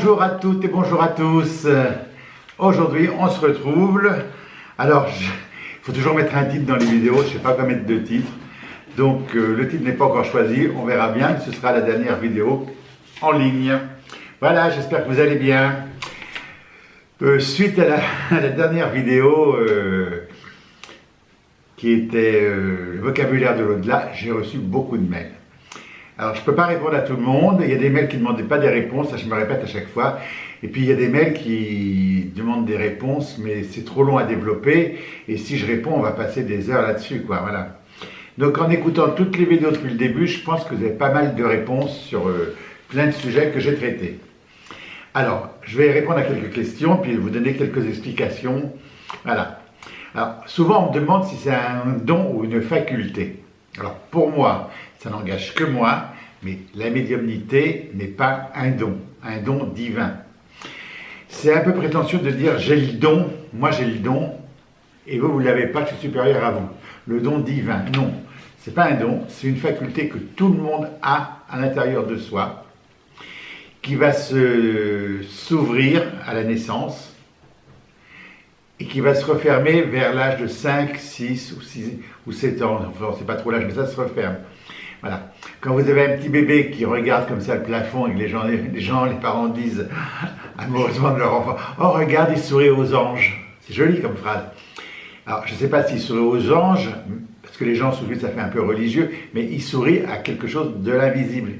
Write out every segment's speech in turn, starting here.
Bonjour à toutes et bonjour à tous. Aujourd'hui, on se retrouve. Alors, il faut toujours mettre un titre dans les vidéos. Je ne sais pas quoi mettre de titre. Donc, le titre n'est pas encore choisi. On verra bien. Ce sera la dernière vidéo en ligne. Voilà, j'espère que vous allez bien. Suite à la dernière vidéo qui était le vocabulaire de l'au-delà, j'ai reçu beaucoup de mails. Alors, je ne peux pas répondre à tout le monde. Il y a des mails qui ne demandaient pas des réponses, ça je me répète à chaque fois. Et puis, il y a des mails qui demandent des réponses, mais c'est trop long à développer. Et si je réponds, on va passer des heures là-dessus, quoi. Voilà. Donc, en écoutant toutes les vidéos depuis le début, je pense que vous avez pas mal de réponses sur plein de sujets que j'ai traités. Alors, je vais répondre à quelques questions, puis vous donner quelques explications. Voilà. Alors, souvent, on me demande si c'est un don ou une faculté. Alors, pour moi, ça n'engage que moi, mais la médiumnité n'est pas un don divin. C'est un peu prétentieux de dire j'ai le don, moi j'ai le don, et vous ne l'avez pas, je suis supérieur à vous. Le don divin, non. Ce n'est pas un don, c'est une faculté que tout le monde a à l'intérieur de soi, qui va s'ouvrir à la naissance, et qui va se refermer vers l'âge de 5, 6 ou 7 ans. Enfin, c'est pas trop l'âge, mais ça se referme. Voilà. Quand vous avez un petit bébé qui regarde comme ça le plafond et que les parents disent amoureusement de leur enfant « Oh, regarde, il sourit aux anges ». C'est joli comme phrase. Alors, je ne sais pas s'il sourit aux anges, parce que les gens sourient, ça fait un peu religieux, mais il sourit à quelque chose de l'invisible.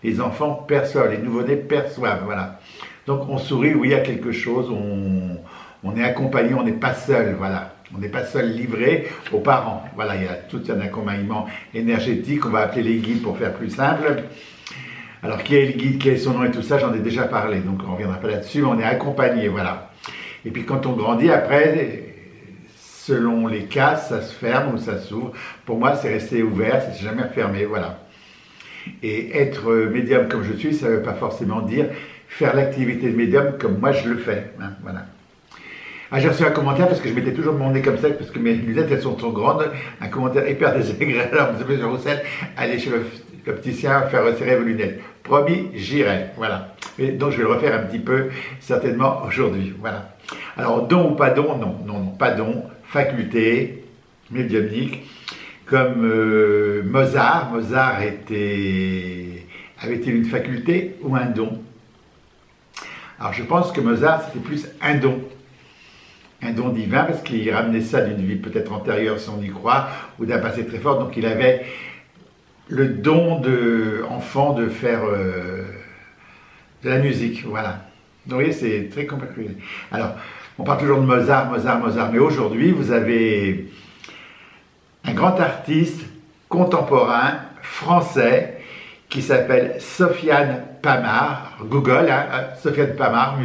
Les enfants perçoivent, les nouveau-nés perçoivent, voilà. Donc, on sourit, oui, à quelque chose, on est accompagné, on n'est pas seul, voilà. On n'est pas seul livré aux parents. Voilà, il y a tout un accompagnement énergétique, on va appeler les guides pour faire plus simple. Alors, qui est le guide, quel est son nom et tout ça, j'en ai déjà parlé, donc on ne reviendra pas là-dessus, mais on est accompagné, voilà. Et puis quand on grandit, après, selon les cas, ça se ferme ou ça s'ouvre. Pour moi, c'est resté ouvert, ça ne s'est jamais refermé, voilà. Et être médium comme je suis, ça ne veut pas forcément dire faire l'activité de médium comme moi je le fais, hein, voilà. Ah, j'ai reçu un commentaire parce que je m'étais toujours mon nez comme ça, parce que mes lunettes elles sont trop grandes. Un commentaire hyper désagréable. Alors, M. Roussel, allez chez l'opticien faire resserrer vos lunettes. Promis, j'irai. Voilà. Et donc je vais le refaire un petit peu, certainement aujourd'hui. Voilà. Alors, don ou pas don? Non, non, pas don. Faculté médiumnique. Comme Mozart. Mozart avait-il une faculté ou un don? Alors, je pense que Mozart, c'était plus un don. Un don divin, parce qu'il ramenait ça d'une vie peut-être antérieure, si on y croit, ou d'un passé très fort. Donc il avait le don d'enfant de faire de la musique, voilà. Donc vous voyez, c'est très compliqué. Alors, on parle toujours de Mozart, mais aujourd'hui, vous avez un grand artiste contemporain, français, qui s'appelle Sofiane Pamart. Google, hein, Sofiane Pamart,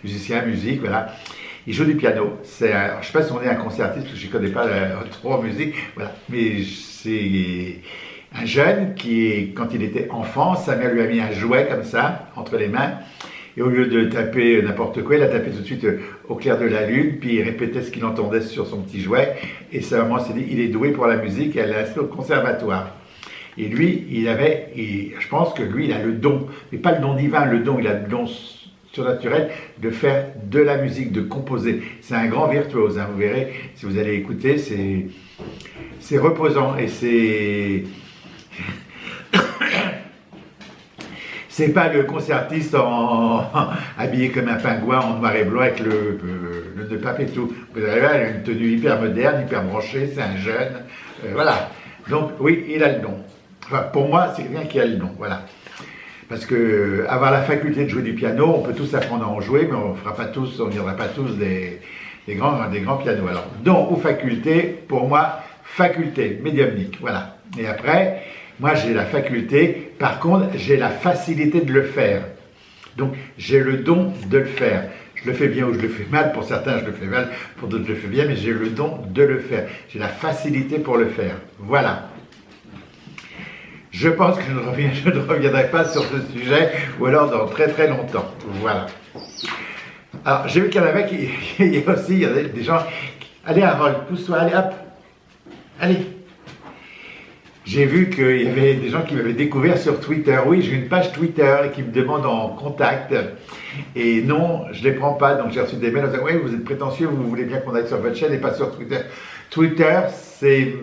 musicien, voilà. Il joue du piano. Je ne sais pas si on est un concertiste, parce que je ne connais pas trop en musique, voilà. Mais c'est un jeune qui, quand il était enfant, sa mère lui a mis un jouet comme ça, entre les mains, et au lieu de taper n'importe quoi, il a tapé tout de suite au clair de la lune, puis il répétait ce qu'il entendait sur son petit jouet, et sa maman s'est dit, il est doué pour la musique, et elle l'a inscrit au conservatoire. Et lui, je pense que lui, il a le don, mais pas le don divin, le don, il a le don surnaturel de faire de la musique, de composer. C'est un grand virtuose, hein, vous verrez, si vous allez écouter, c'est reposant et c'est pas le concertiste habillé comme un pingouin en noir et blanc avec le nœud pape et tout. Vous allez voir, il a une tenue hyper moderne, hyper branchée, c'est un jeune, voilà. Donc oui, il a le don. Enfin, pour moi, c'est quelqu'un qui a le don, voilà. Parce que avoir la faculté de jouer du piano, on peut tous apprendre à en jouer, mais on ne viendra pas tous des grands pianos. Alors, don ou faculté, pour moi, faculté médiumnique, voilà. Et après, moi j'ai la faculté, par contre, j'ai la facilité de le faire. Donc, j'ai le don de le faire. Je le fais bien ou je le fais mal, pour certains je le fais mal, pour d'autres je le fais bien, mais j'ai le don de le faire. J'ai la facilité pour le faire, voilà. Je pense que je ne reviendrai pas sur ce sujet, ou alors dans très très longtemps. Voilà. Alors, j'ai vu qu'il y en avait il y a des gens... Allez, Harold, pousse-toi, allez, hop. Allez. J'ai vu qu'il y avait des gens qui m'avaient découvert sur Twitter. Oui, j'ai une page Twitter et qui me demandent en contact. Et non, je ne les prends pas. Donc j'ai reçu des mails en disant, oui, vous êtes prétentieux, vous voulez bien qu'on aille sur votre chaîne et pas sur Twitter. Twitter, c'est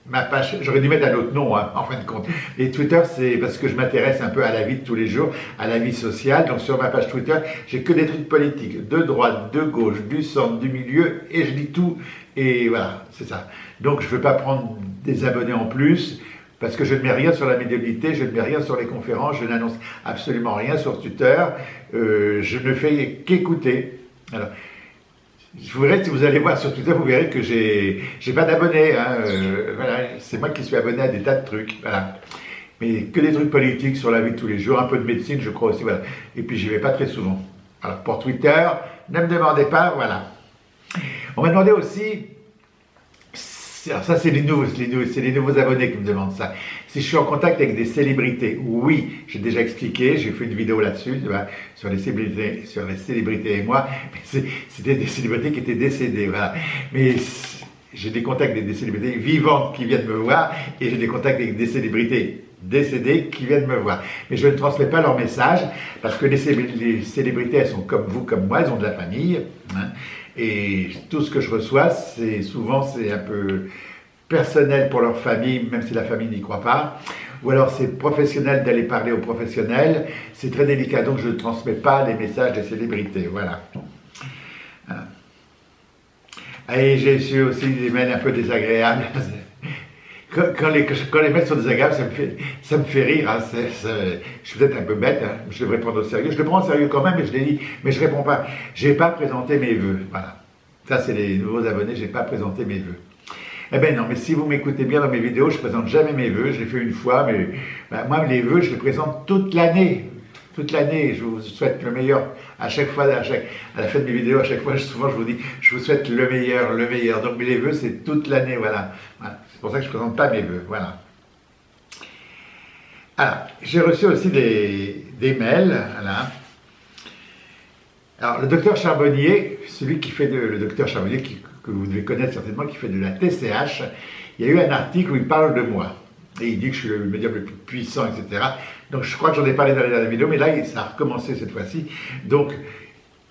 ma page, j'aurais dû mettre un autre nom, hein, en fin de compte. Et Twitter, c'est parce que je m'intéresse un peu à la vie de tous les jours, à la vie sociale. Donc sur ma page Twitter, j'ai que des trucs politiques, de droite, de gauche, du centre, du milieu, et je dis tout. Et voilà, c'est ça. Donc je ne veux pas prendre des abonnés en plus, parce que je ne mets rien sur la médiumnité, je ne mets rien sur les conférences, je n'annonce absolument rien sur Twitter, je ne fais qu'écouter. Alors, je verrai, si vous allez voir sur Twitter, vous verrez que j'ai pas d'abonnés. Hein, voilà, c'est moi qui suis abonné à des tas de trucs. Voilà. Mais que des trucs politiques sur la vie de tous les jours, un peu de médecine, je crois aussi. Voilà. Et puis j'y vais pas très souvent. Alors pour Twitter, ne me demandez pas, voilà. On m'a demandé aussi, alors ça c'est les nouveaux abonnés qui me demandent ça, si je suis en contact avec des célébrités. Oui, j'ai déjà expliqué, j'ai fait une vidéo là-dessus, sur les célébrités et moi, mais c'était des célébrités qui étaient décédées, voilà. Mais j'ai des contacts avec des célébrités vivantes qui viennent me voir, et j'ai des contacts avec des célébrités décédées qui viennent me voir. Mais je ne transmets pas leur message, parce que les célébrités, elles sont comme vous, comme moi, elles ont de la famille, hein, et tout ce que je reçois, souvent c'est un peu personnel pour leur famille, même si la famille n'y croit pas, ou alors c'est professionnel d'aller parler aux professionnels, c'est très délicat, donc je ne transmets pas les messages des célébrités, voilà. Et j'ai su aussi des mails un peu désagréables. Quand les mails sont désagréables, ça me fait rire. Hein. Je suis peut-être un peu bête, hein. Je devrais prendre au sérieux. Je le prends au sérieux quand même, mais je l'ai dit, mais je ne réponds pas. Je n'ai pas présenté mes vœux. Voilà. Ça, c'est les nouveaux abonnés, je n'ai pas présenté mes vœux. Eh bien non, mais si vous m'écoutez bien dans mes vidéos, je ne présente jamais mes vœux. Je l'ai fait une fois, mais moi, les vœux, je les présente toute l'année. Toute l'année, je vous souhaite le meilleur à chaque fois, à la fin de mes vidéos, à chaque fois, souvent je vous dis, je vous souhaite le meilleur, le meilleur. Donc les vœux, c'est toute l'année, voilà. C'est pour ça que je ne présente pas mes vœux, voilà. Alors, j'ai reçu aussi des mails, voilà. Alors, le docteur Charbonnier, celui qui fait le docteur Charbonnier, que vous devez connaître certainement, qui fait de la TCH, il y a eu un article où il parle de moi. Et il dit que je suis le médium le plus puissant, etc. Donc je crois que j'en ai parlé dans les dernières vidéos, mais là, ça a recommencé cette fois-ci. Donc,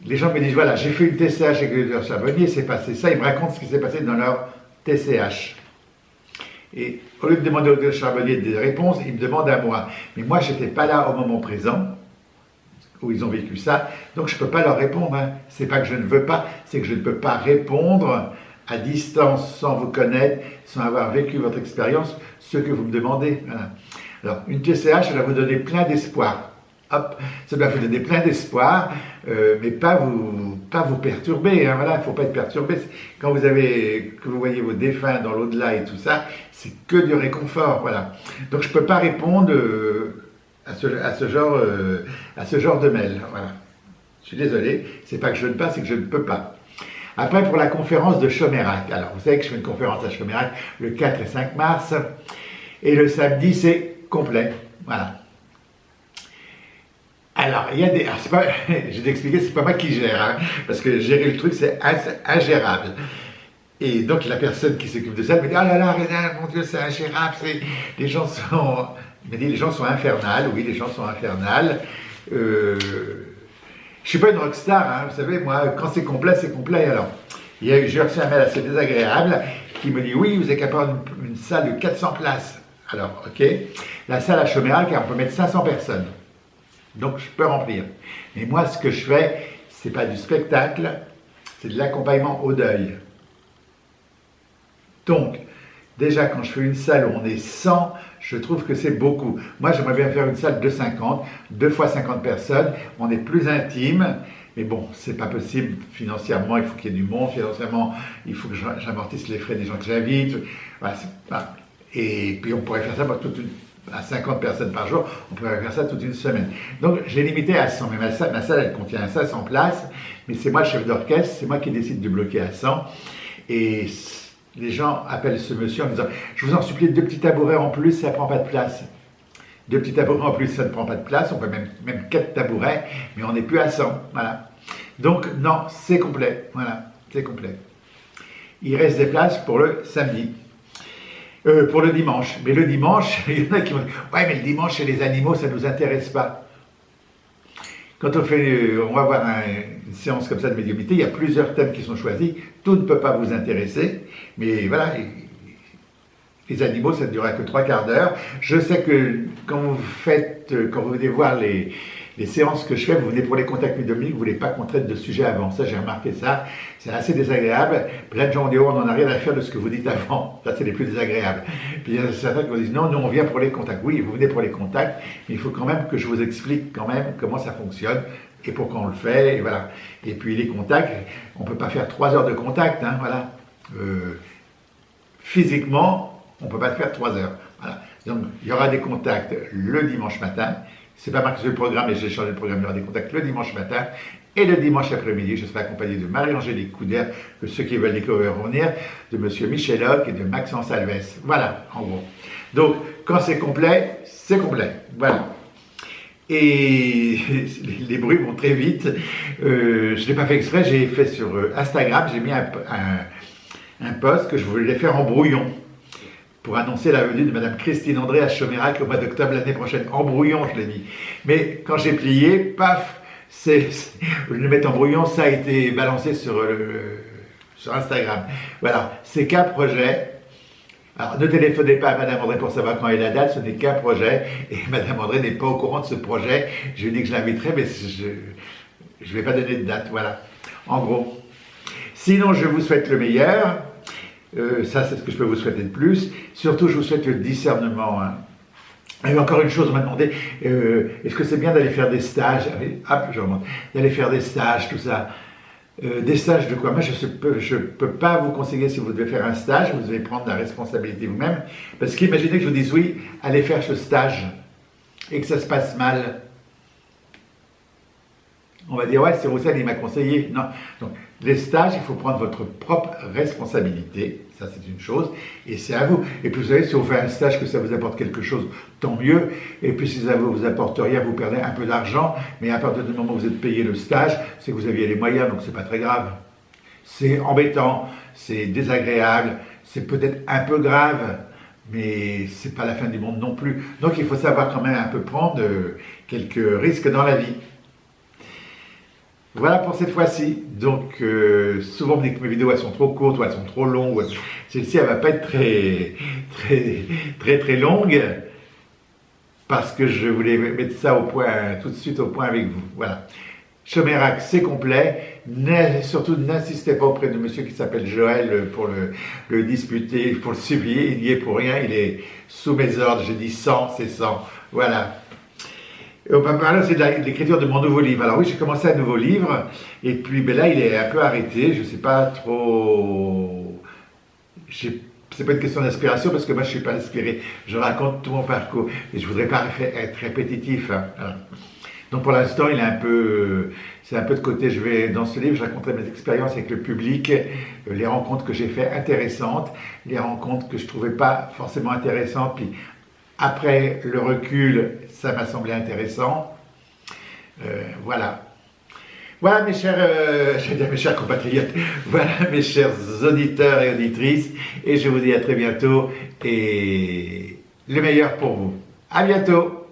les gens me disent, voilà, j'ai fait une TCH avec le docteur Charbonnier, c'est passé ça, ils me racontent ce qui s'est passé dans leur TCH. Et au lieu de demander au docteur Charbonnier des réponses, ils me demandent à moi. Mais moi, je n'étais pas là au moment présent, où ils ont vécu ça, donc je ne peux pas leur répondre. Hein. C'est pas que je ne veux pas, c'est que je ne peux pas répondre à distance, sans vous connaître, sans avoir vécu votre expérience, ce que vous me demandez. Voilà. Alors, une TCH, ça va vous donner plein d'espoir. Hop, ça doit vous donner plein d'espoir, mais pas vous perturber. Hein, voilà, il ne faut pas être perturbé. Quand que vous voyez vos défunts dans l'au-delà et tout ça, c'est que du réconfort. Voilà. Donc, je ne peux pas répondre à ce genre de mail. Voilà. Je suis désolé, c'est pas que je ne peux pas, c'est que je ne peux pas. Après, pour la conférence de Chomérac. Alors, vous savez que je fais une conférence à Chomérac le 4 et 5 mars. Et le samedi, c'est complet. Voilà. Alors, il y a des... je vais t'expliquer, c'est pas moi qui gère. Hein, parce que gérer le truc, c'est ingérable. Et donc, la personne qui s'occupe de ça me dit « Ah là là, Rénal, mon Dieu, c'est ingérable. Les gens sont... » Il m'a dit « Les gens sont infernales. » Oui, les gens sont infernales. Je ne suis pas une rockstar, hein, vous savez, moi, quand c'est complet, c'est complet. Alors, j'ai reçu un mail assez désagréable qui me dit « Oui, vous êtes capable d'une salle de 400 places. » Alors, ok, la salle à Chomérac, on peut mettre 500 personnes. Donc, je peux remplir. Mais moi, ce que je fais, c'est pas du spectacle, c'est de l'accompagnement au deuil. Donc, déjà, quand je fais une salle où on est 100, je trouve que c'est beaucoup. Moi, j'aimerais bien faire une salle de 50, 2 fois 50 personnes. On est plus intime, mais bon, c'est pas possible financièrement. Il faut qu'il y ait du monde. Financièrement, il faut que j'amortisse les frais des gens que j'invite. Voilà, et puis, on pourrait faire ça à 50 personnes par jour. On pourrait faire ça toute une semaine. Donc, j'ai limité à 100. Mais ma salle, elle contient 500 places. Mais c'est moi le chef d'orchestre. C'est moi qui décide de bloquer à 100. Et les gens appellent ce monsieur en disant « Je vous en supplie, 2 petits tabourets en plus, ça ne prend pas de place. » 2 petits tabourets en plus, ça ne prend pas de place. On peut même 4 tabourets, mais on n'est plus à 100. Voilà. Donc, non, c'est complet. Voilà, c'est complet. Il reste des places pour le samedi. Pour le dimanche. Mais le dimanche, il y en a qui vont dire, ouais, mais le dimanche, chez les animaux, ça ne nous intéresse pas. Quand on va avoir une séance comme ça de médiumnité, il y a plusieurs thèmes qui sont choisis. Tout ne peut pas vous intéresser, mais voilà, les animaux, ça ne durera que 3/4 d'heure. Je sais que quand vous venez voir les séances que je fais, vous venez pour les contacts médiumniques, vous ne voulez pas qu'on traite de sujet avant. Ça, j'ai remarqué ça. C'est assez désagréable. Plein de gens disent, oh, on n'en a rien à faire de ce que vous dites avant. Ça, c'est les plus désagréables. Puis il y a certains qui vous disent, non, nous, on vient pour les contacts. Oui, vous venez pour les contacts, mais il faut quand même que je vous explique quand même comment ça fonctionne et pourquoi on le fait, et voilà. Et puis les contacts, on ne peut pas faire 3 heures de contact, hein, voilà. Physiquement, on ne peut pas le faire 3 heures. Voilà. Donc, il y aura des contacts le dimanche matin. C'est pas marqué sur le programme, mais j'ai changé le programme. Il y aura des contacts le dimanche matin. Et le dimanche après-midi, je serai accompagné de Marie-Angélique Couder, que ceux qui veulent découvrir vont venir, de Monsieur Michel Hoc et de Maxence Alves. Voilà, en gros. Donc, quand c'est complet, c'est complet. Voilà. Et les bruits vont très vite. Je ne l'ai pas fait exprès, j'ai fait sur Instagram, j'ai mis un post que je voulais faire en brouillon pour annoncer la venue de Madame Christine André à Chomérac au mois d'octobre l'année prochaine. En brouillon, je l'ai dit. Mais quand j'ai plié, paf, le mettre en brouillon, ça a été balancé sur Instagram. Voilà, c'est qu'un projet. Alors, ne téléphonez pas à Madame André pour savoir quand est la date, ce n'est qu'un projet. Et Madame André n'est pas au courant de ce projet. Je lui ai dit que je l'inviterai, mais je ne vais pas donner de date. Voilà, en gros. Sinon, je vous souhaite le meilleur. Ça, c'est ce que je peux vous souhaiter de plus. Surtout, je vous souhaite le discernement. Hein. Et encore une chose, on m'a demandé, est-ce que c'est bien d'aller faire des stages? Hop, je remonte. D'aller faire des stages, tout ça. Des stages de quoi? Moi, je ne peux pas vous conseiller si vous devez faire un stage, vous devez prendre la responsabilité vous-même. Parce qu'imaginez que je vous dise oui, allez faire ce stage et que ça se passe mal. On va dire, ouais, c'est Roussel, il m'a conseillé. Non. Donc, les stages, il faut prendre votre propre responsabilité. Ça, c'est une chose. Et c'est à vous. Et puis, vous savez, si vous faites un stage que ça vous apporte quelque chose, tant mieux. Et puis, si ça ne vous apporte rien, vous perdez un peu d'argent. Mais à partir du moment où vous êtes payé le stage, c'est que vous aviez les moyens, donc c'est pas très grave. C'est embêtant, c'est désagréable, c'est peut-être un peu grave, mais c'est pas la fin du monde non plus. Donc, il faut savoir quand même un peu prendre quelques risques dans la vie. Voilà pour cette fois-ci. Donc, souvent on me dit que mes vidéos elles sont trop courtes ou elles sont trop longues. Celle-ci, elle va pas être très longue parce que je voulais mettre ça au point, tout de suite au point avec vous. Voilà. Chomérac, c'est complet. Surtout, n'insistez pas auprès de monsieur qui s'appelle Joël pour le disputer, pour le supplier. Il n'y est pour rien. Il est sous mes ordres. J'ai dit 100, c'est 100. Voilà. On va parler aussi de l'écriture de mon nouveau livre. Alors oui, j'ai commencé un nouveau livre, et puis ben là, il est un peu arrêté, je ne sais pas trop... C'est pas une question d'inspiration, parce que moi, je ne suis pas inspiré. Je raconte tout mon parcours, et je ne voudrais pas être répétitif. Hein. Voilà. Donc pour l'instant, il est un peu... C'est un peu de côté. Dans ce livre, je raconterai mes expériences avec le public, les rencontres que j'ai faites intéressantes, les rencontres que je ne trouvais pas forcément intéressantes, puis après le recul, ça m'a semblé intéressant. Voilà. Voilà mes chers compatriotes, voilà mes chers auditeurs et auditrices, et je vous dis à très bientôt, et le meilleur pour vous. À bientôt.